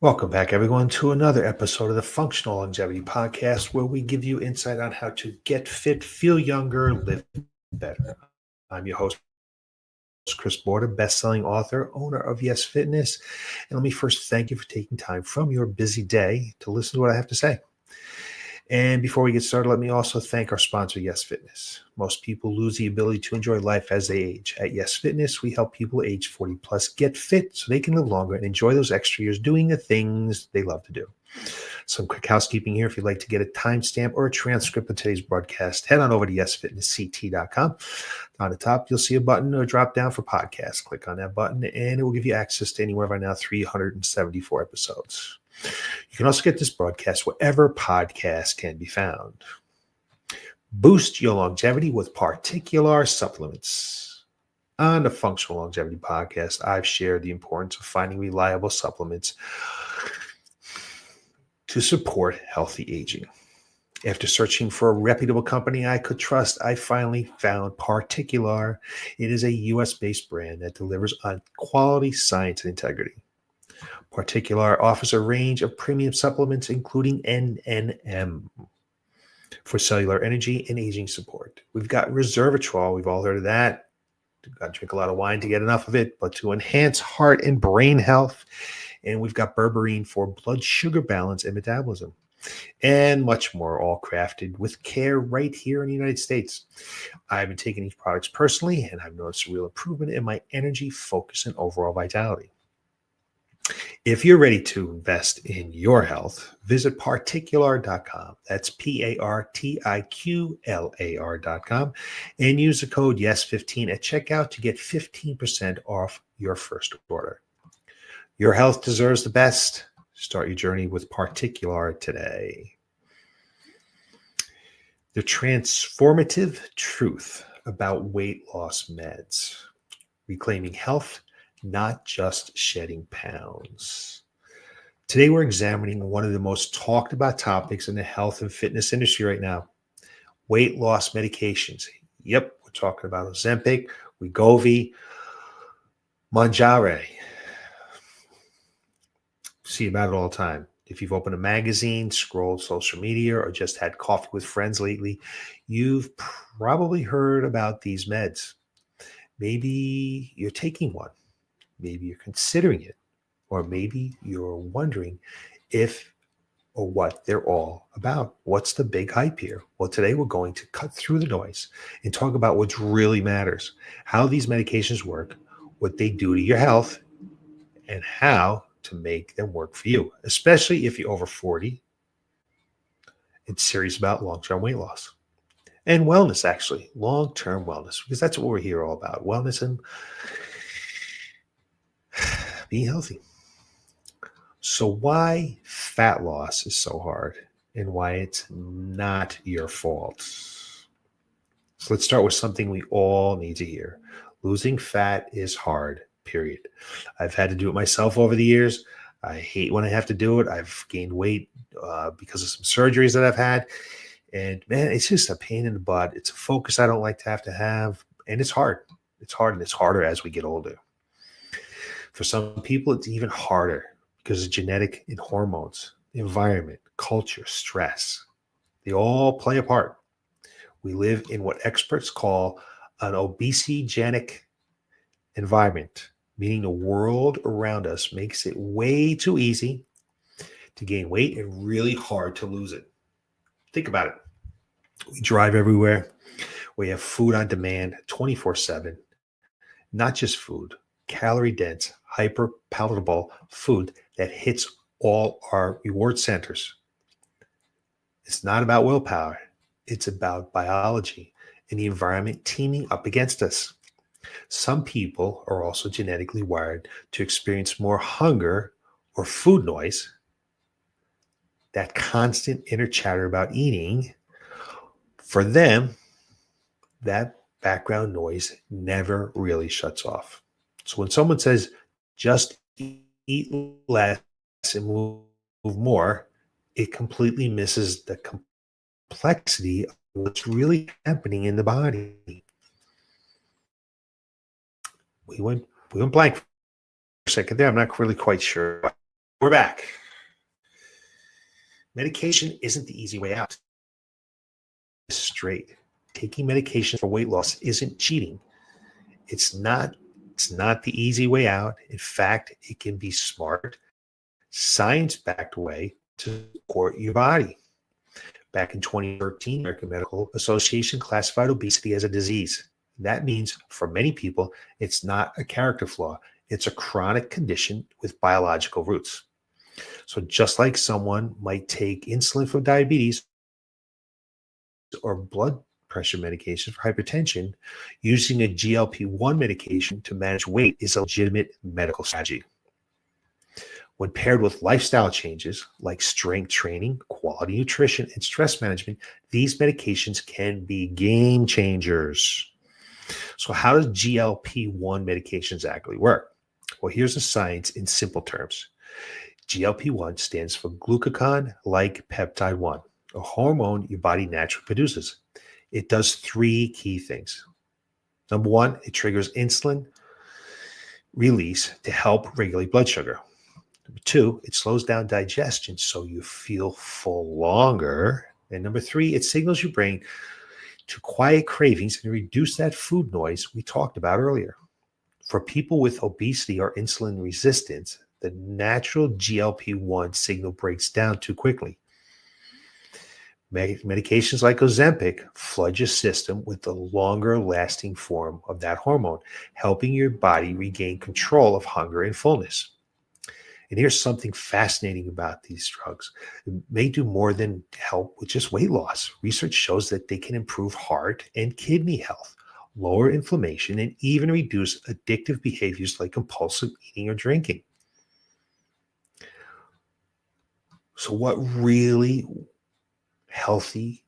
Welcome back, everyone, to another episode of the Functional Longevity Podcast, where we give you insight on how to get fit, feel younger, live better. I'm your host, Chris Border, best-selling author, owner of Y.E.S Fitness. And let me first thank you for taking time from your busy day to listen to what I have to say. And before we get started, let me also thank our sponsor, Y.E.S Fitness. Most people lose the ability to enjoy life as they age. At Y.E.S Fitness, we help people age 40 plus get fit so they can live longer and enjoy those extra years doing the things they love to do. Some quick housekeeping here. If you'd like to get a timestamp or a transcript of today's broadcast, head on over to yesfitnessct.com. On the top, you'll see a button or a drop down for podcasts. Click on that button, and it will give you access to anywhere of our now 374 episodes. You can also get this broadcast wherever podcasts can be found. Boost your longevity with particular supplements. On the Functional Longevity Podcast, I've shared the importance of finding reliable supplements to support healthy aging. After searching for a reputable company I could trust, I finally found Particular. It is a US-based brand that delivers on quality, science, and integrity. Particular offers a range of premium supplements, including NNM for cellular energy and aging support. We've got resveratrol. We've all heard of that. You've got to drink a lot of wine to get enough of it, but to enhance heart and brain health. And we've got berberine for blood sugar balance and metabolism, and much more, all crafted with care right here in the United States. I've been taking these products personally, and I've noticed a real improvement in my energy, focus, and overall vitality. If you're ready to invest in your health, visit particular.com. That's particular.com, and use the code YES15 at checkout to get 15% off your first order. Your health deserves the best. Start your journey with Particular today. The transformative truth about weight loss meds. Reclaiming health, not just shedding pounds. Today, we're examining one of the most talked about topics in the health and fitness industry right now, weight loss medications. Yep, we're talking about Ozempic, Wegovy, Mounjaro. See about it all the time. If you've opened a magazine, scrolled social media, or just had coffee with friends lately, you've probably heard about these meds. Maybe you're taking one. Maybe you're considering it, or maybe you're wondering if or what they're all about. What's the big hype here? Well, today we're going to cut through the noise and talk about what really matters, how these medications work, what they do to your health, and how to make them work for you, especially if you're over 40 and serious about long-term weight loss and wellness, actually, long-term wellness, because that's what we're here all about, wellness and being healthy. So why fat loss is so hard and why it's not your fault. So let's start with something we all need to hear. Losing fat is hard, period. I've had to do it myself over the years. I hate when I have to do it. I've gained weight because of some surgeries that I've had. And man, it's just a pain in the butt. It's a focus I don't like to have. And it's hard. It's hard, and it's harder as we get older. For some people, it's even harder because of genetic and hormones, environment, culture, stress. They all play a part. We live in what experts call an obesogenic environment, meaning the world around us makes it way too easy to gain weight and really hard to lose it. Think about it. We drive everywhere. We have food on demand 24/7, not just food, calorie-dense, hyper-palatable food that hits all our reward centers. It's not about willpower. It's about biology and the environment teaming up against us. Some people are also genetically wired to experience more hunger or food noise, that constant inner chatter about eating. For them, that background noise never really shuts off. So when someone says, just eat less and move more, it completely misses the complexity of what's really happening in the body. We went blank for a second there. I'm not really quite sure. We're back. Medication isn't the easy way out. Straight. Taking medication for weight loss isn't cheating. It's not the easy way out. In fact, it can be smart, science-backed way to support your body. Back in 2013, the American Medical Association classified obesity as a disease. That means for many people, it's not a character flaw. It's a chronic condition with biological roots. So just like someone might take insulin for diabetes or blood pressure medication for hypertension, using a GLP-1 medication to manage weight is a legitimate medical strategy. When paired with lifestyle changes like strength training, quality nutrition, and stress management, these medications can be game changers. So how does GLP-1 medications actually work? Well, here's the science in simple terms. GLP-1 stands for glucagon-like peptide 1, a hormone your body naturally produces. It does three key things. Number one, it triggers insulin release to help regulate blood sugar. Number two, it slows down digestion so you feel full longer. And number three, it signals your brain to quiet cravings and reduce that food noise we talked about earlier. For people with obesity or insulin resistance, the natural GLP-1 signal breaks down too quickly. Medications like Ozempic flood your system with the longer-lasting form of that hormone, helping your body regain control of hunger and fullness. And here's something fascinating about these drugs. It may do more than help with just weight loss. Research shows that they can improve heart and kidney health, lower inflammation, and even reduce addictive behaviors like compulsive eating or drinking. So what healthy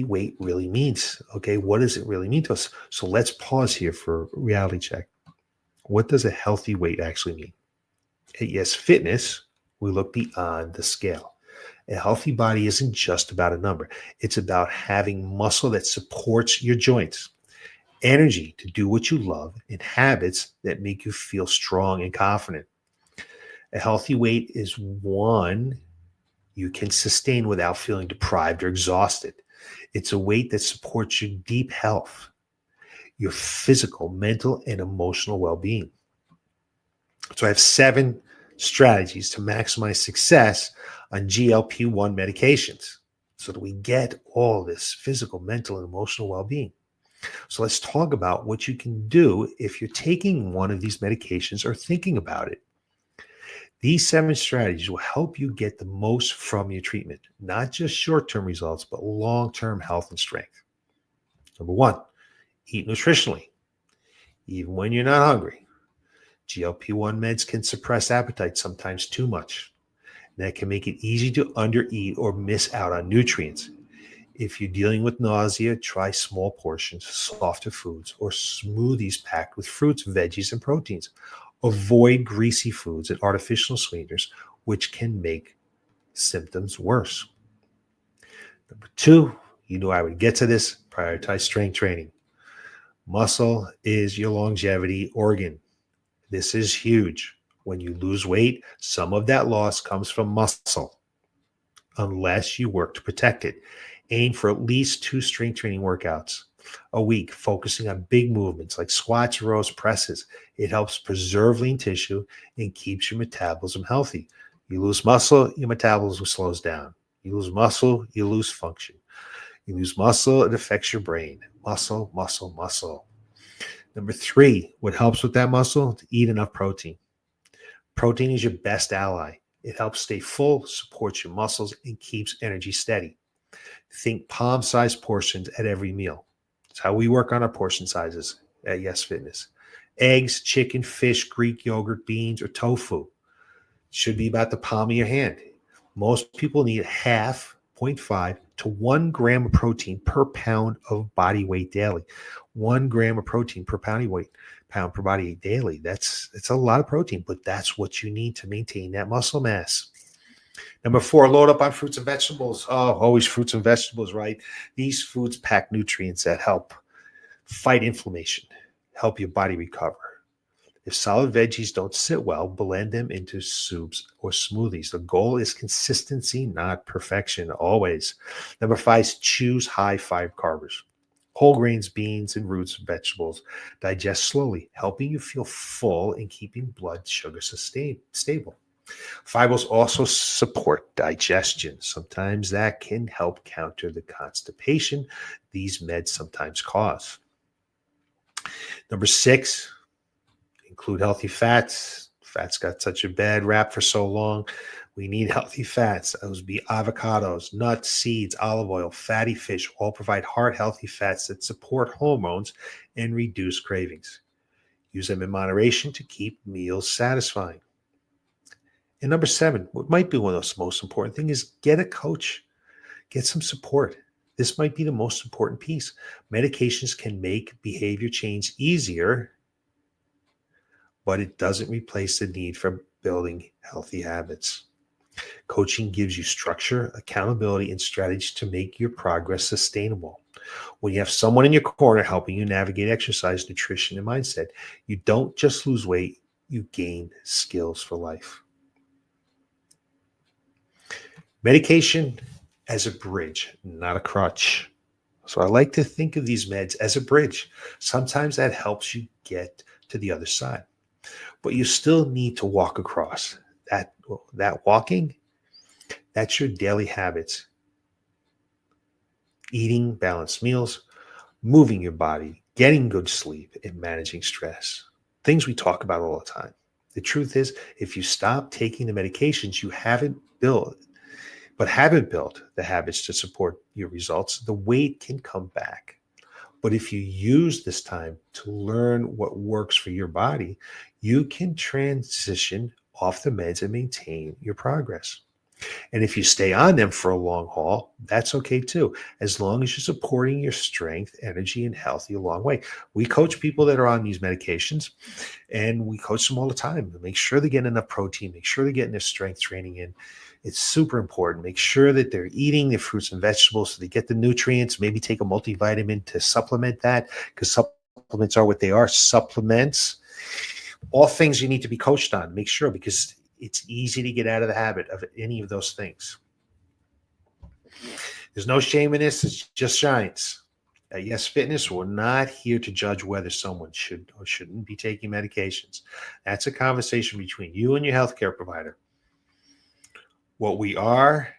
weight really means? Okay, what does it really mean to us? So let's pause here for a reality check. What does a healthy weight actually mean? At Y.E.S Fitness, we look beyond the scale. A healthy body isn't just about a number. It's about having muscle that supports your joints, energy to do what you love, and habits that make you feel strong and confident. A healthy weight is one you can sustain without feeling deprived or exhausted. It's a weight that supports your deep health, your physical, mental, and emotional well-being. So I have 7 strategies to maximize success on GLP-1 medications so that we get all this physical, mental, and emotional well-being. So let's talk about what you can do if you're taking one of these medications or thinking about it. These 7 strategies will help you get the most from your treatment, not just short-term results, but long-term health and strength. Number 1, eat nutritionally, even when you're not hungry. GLP-1 meds can suppress appetite, sometimes too much. That can make it easy to undereat or miss out on nutrients. If you're dealing with nausea, try small portions, softer foods, or smoothies packed with fruits, veggies, and proteins. Avoid greasy foods and artificial sweeteners, which can make symptoms worse. Number 2, you know I would get to this, prioritize strength training. Muscle is your longevity organ. This is huge. When you lose weight, some of that loss comes from muscle, unless you work to protect it. Aim for at least 2 strength training workouts a week, focusing on big movements like squats, rows, presses. It helps preserve lean tissue and keeps your metabolism healthy. You lose muscle, your metabolism slows down. You lose muscle, you lose function. You lose muscle, it affects your brain. Muscle, muscle, muscle. Number 3, what helps with that muscle? To eat enough protein. Protein is your best ally. It helps stay full, supports your muscles, and keeps energy steady. Think palm-sized portions at every meal. That's how we work on our portion sizes at Y.E.S Fitness. Eggs, chicken, fish, Greek yogurt, beans, or tofu should be about the palm of your hand. Most people need 0.5 to 1 gram of protein per pound of body weight daily. 1 gram of protein per pound per body weight daily. It's a lot of protein, but that's what you need to maintain that muscle mass. Number 4, load up on fruits and vegetables. Oh, always fruits and vegetables, right? These foods pack nutrients that help fight inflammation, help your body recover. If solid veggies don't sit well, blend them into soups or smoothies. The goal is consistency, not perfection, always. Number five, choose high fiber carbs. Whole grains, beans, and roots, vegetables digest slowly, helping you feel full and keeping blood sugar stable. Fibers also support digestion. Sometimes that can help counter the constipation these meds sometimes cause. Number six, include healthy fats. Fats got such a bad rap for so long. We need healthy fats. Those would be avocados, nuts, seeds, olive oil, fatty fish, all provide heart healthy fats that support hormones and reduce cravings. Use them in moderation to keep meals satisfying. And number seven, what might be one of the most important things is get a coach, get some support. This might be the most important piece. Medications can make behavior change easier, but it doesn't replace the need for building healthy habits. Coaching gives you structure, accountability, and strategies to make your progress sustainable. When you have someone in your corner helping you navigate exercise, nutrition, and mindset, you don't just lose weight, you gain skills for life. Medication as a bridge, not a crutch. So I like to think of these meds as a bridge. Sometimes that helps you get to the other side, but you still need to walk across. That walking, that's your daily habits. Eating balanced meals, moving your body, getting good sleep, and managing stress. Things we talk about all the time. The truth is, if you stop taking the medications you haven't built the habits to support your results, the weight can come back. But if you use this time to learn what works for your body, you can transition off the meds and maintain your progress. And if you stay on them for a long haul, that's okay too, as long as you're supporting your strength, energy, and health a long way. We coach people that are on these medications, and we coach them all the time. Make sure they're getting enough protein, make sure they're getting their strength training in. It's super important. Make sure that they're eating their fruits and vegetables so they get the nutrients. Maybe take a multivitamin to supplement that, because supplements are what they are, supplements. All things you need to be coached on. Make sure, because it's easy to get out of the habit of any of those things. There's no shame in this. It's just science. At Y.E.S Fitness, we're not here to judge whether someone should or shouldn't be taking medications. That's a conversation between you and your healthcare provider. What we are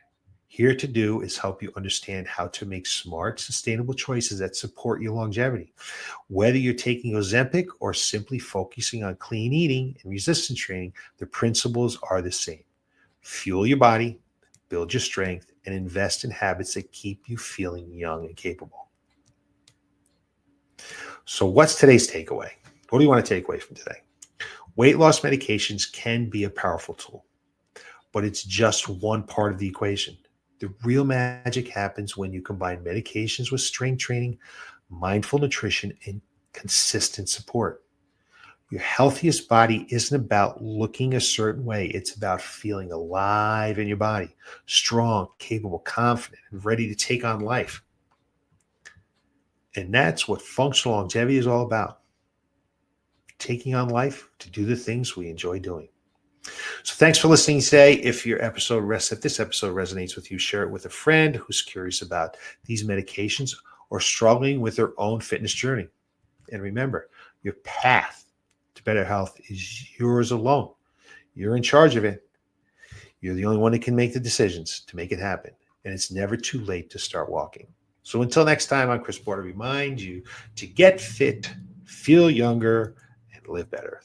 here to do is help you understand how to make smart, sustainable choices that support your longevity. Whether you're taking Ozempic or simply focusing on clean eating and resistance training, the principles are the same. Fuel your body, build your strength, and invest in habits that keep you feeling young and capable. So what's today's takeaway? What do you want to take away from today? Weight loss medications can be a powerful tool, but it's just one part of the equation. The real magic happens when you combine medications with strength training, mindful nutrition, and consistent support. Your healthiest body isn't about looking a certain way. It's about feeling alive in your body, strong, capable, confident, and ready to take on life. And that's what functional longevity is all about. Taking on life to do the things we enjoy doing. So thanks for listening today. If this episode resonates with you, share it with a friend who's curious about these medications or struggling with their own fitness journey. And remember, your path to better health is yours alone. You're in charge of it. You're the only one that can make the decisions to make it happen. And it's never too late to start walking. So until next time, I'm Chris Porter. Remind you to get fit, feel younger, and live better.